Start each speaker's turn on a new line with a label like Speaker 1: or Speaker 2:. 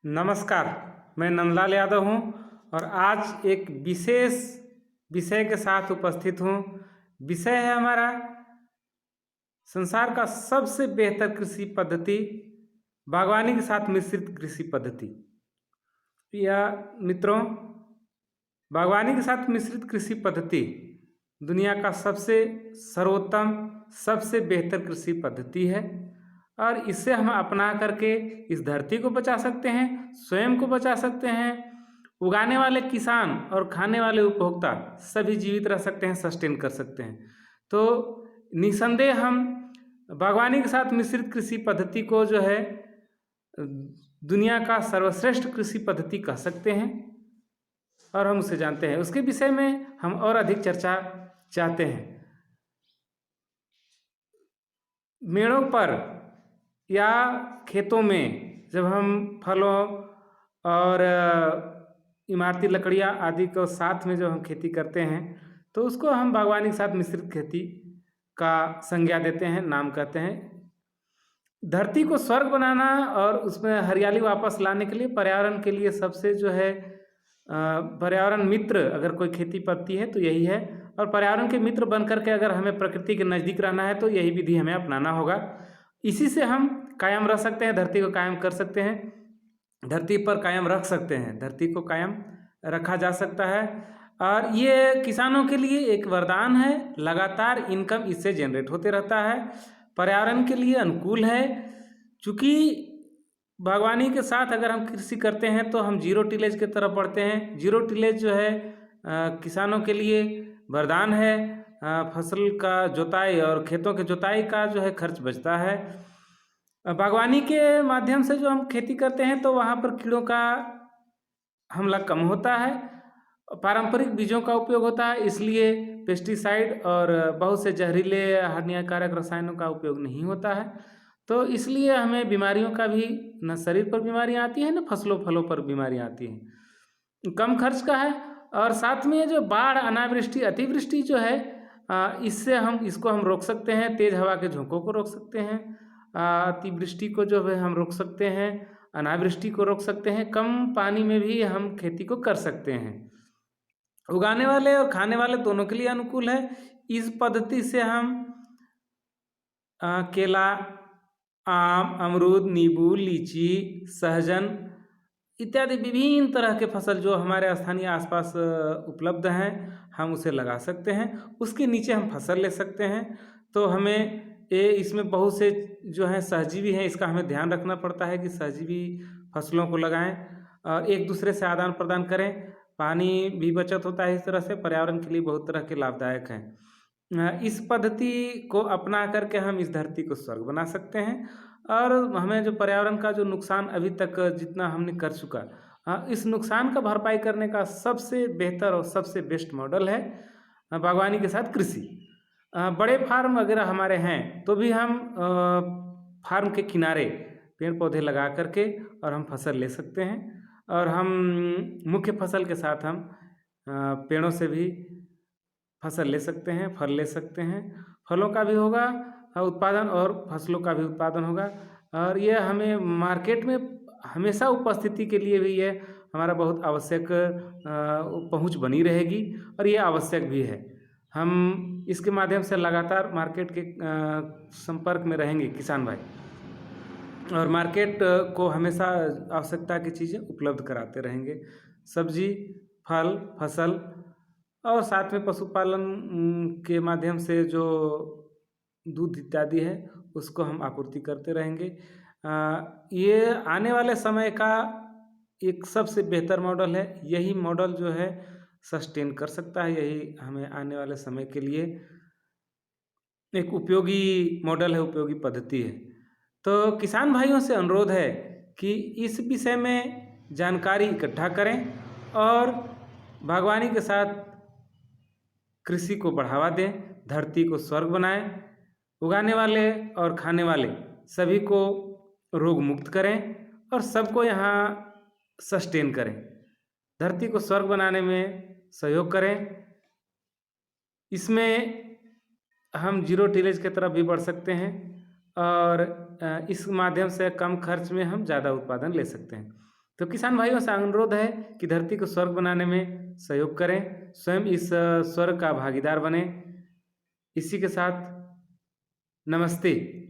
Speaker 1: नमस्कार। मैं नंदलाल यादव हूँ और आज एक विशेष विषय के साथ उपस्थित हूँ। विषय है हमारा संसार का सबसे बेहतर कृषि पद्धति, बागवानी के साथ मिश्रित कृषि पद्धति। या मित्रों, बागवानी के साथ मिश्रित कृषि पद्धति दुनिया का सबसे सर्वोत्तम, सबसे बेहतर कृषि पद्धति है और इससे हम अपना करके इस धरती को बचा सकते हैं, स्वयं को बचा सकते हैं, उगाने वाले किसान और खाने वाले उपभोक्ता सभी जीवित रह सकते हैं, सस्टेन कर सकते हैं। तो निसंदेह हम बागवानी के साथ मिश्रित कृषि पद्धति को जो है दुनिया का सर्वश्रेष्ठ कृषि पद्धति कह सकते हैं और हम उसे जानते हैं। उसके विषय में हम और अधिक चर्चा चाहते हैं। मेड़ों पर या खेतों में जब हम फलों और इमारती लकड़ियाँ आदि को साथ में जब हम खेती करते हैं तो उसको हम बागवानी के साथ मिश्रित खेती का संज्ञा देते हैं, नाम कहते हैं। धरती को स्वर्ग बनाना और उसमें हरियाली वापस लाने के लिए पर्यावरण के लिए सबसे जो है पर्यावरण मित्र अगर कोई खेती पद्धति है तो यही है। और पर्यावरण के मित्र बनकर के अगर हमें प्रकृति के नज़दीक रहना है तो यही विधि हमें अपनाना होगा। इसी से हम कायम रह सकते हैं, धरती को कायम कर सकते हैं, धरती पर कायम रख सकते हैं, धरती को कायम रखा जा सकता है। और ये किसानों के लिए एक वरदान है, लगातार इनकम इससे जनरेट होते रहता है, पर्यावरण के लिए अनुकूल है। चूँकि बागवानी के साथ अगर हम कृषि करते हैं तो हम जीरो टिलेज की तरफ बढ़ते हैं। जीरो टिलेज जो है किसानों के लिए वरदान है। फसल का जोताई और खेतों के जोताई का जो है खर्च बचता है। बागवानी के माध्यम से जो हम खेती करते हैं तो वहाँ पर कीड़ों का हमला कम होता है, पारंपरिक बीजों का उपयोग होता है, इसलिए पेस्टिसाइड और बहुत से जहरीले हानिकारक रसायनों का उपयोग नहीं होता है। तो इसलिए हमें बीमारियों का भी न शरीर पर बीमारियां आती हैं न फसलों फलों पर बीमारियां आती हैं। कम खर्च का है और साथ में जो बाढ़, अनावृष्टि, अतिवृष्टि जो है इससे इसको हम रोक सकते हैं। तेज़ हवा के झोंकों को रोक सकते हैं, अतिवृष्टि को जो है हम रोक सकते हैं, अनावृष्टि को रोक सकते हैं। कम पानी में भी हम खेती को कर सकते हैं। उगाने वाले और खाने वाले दोनों के लिए अनुकूल है। इस पद्धति से हम केला, आम, अमरूद, नींबू, लीची, सहजन इत्यादि विभिन्न तरह के फसल जो हमारे स्थानीय आसपास उपलब्ध हैं हम उसे लगा सकते हैं। उसके नीचे हम फसल ले सकते हैं। तो हमें इसमें बहुत से जो है सहजीवी हैं, इसका हमें ध्यान रखना पड़ता है कि सहजीवी फसलों को लगाएं और एक दूसरे से आदान प्रदान करें। पानी भी बचत होता है, इस तरह से पर्यावरण के लिए बहुत तरह के लाभदायक हैं। इस पद्धति को अपना करके हम इस धरती को स्वर्ग बना सकते हैं और हमें जो पर्यावरण का जो नुकसान अभी तक जितना हमने कर चुका, इस नुकसान का भरपाई करने का सबसे बेहतर और सबसे बेस्ट मॉडल है बागवानी के साथ कृषि। बड़े फार्म वगैरह हमारे हैं तो भी हम फार्म के किनारे पेड़ पौधे लगा करके और हम फसल ले सकते हैं और हम मुख्य फसल के साथ हम पेड़ों से भी फसल ले सकते हैं, फल ले सकते हैं। फलों का भी होगा उत्पादन और फसलों का भी उत्पादन होगा और ये हमें मार्केट में हमेशा उपस्थिति के लिए भी ये हमारा बहुत आवश्यक पहुंच बनी रहेगी और ये आवश्यक भी है। हम इसके माध्यम से लगातार मार्केट के संपर्क में रहेंगे किसान भाई और मार्केट को हमेशा आवश्यकता की चीज़ें उपलब्ध कराते रहेंगे। सब्जी, फल, फसल और साथ में पशुपालन के माध्यम से जो दूध इत्यादि है उसको हम आपूर्ति करते रहेंगे। ये आने वाले समय का एक सबसे बेहतर मॉडल है। यही मॉडल जो है सस्टेन कर सकता है, यही हमें आने वाले समय के लिए एक उपयोगी मॉडल है, उपयोगी पद्धति है। तो किसान भाइयों से अनुरोध है कि इस विषय में जानकारी इकट्ठा करें और बागवानी के साथ कृषि को बढ़ावा दें, धरती को स्वर्ग बनाएं, उगाने वाले और खाने वाले सभी को रोग मुक्त करें और सबको यहाँ सस्टेन करें, धरती को स्वर्ग बनाने में सहयोग करें। इसमें हम जीरो टिलेज की तरफ भी बढ़ सकते हैं और इस माध्यम से कम खर्च में हम ज़्यादा उत्पादन ले सकते हैं। तो किसान भाइयों से अनुरोध है कि धरती को स्वर्ग बनाने में सहयोग करें, स्वयं इस स्वर्ग का भागीदार बनें। इसी के साथ नमस्ते।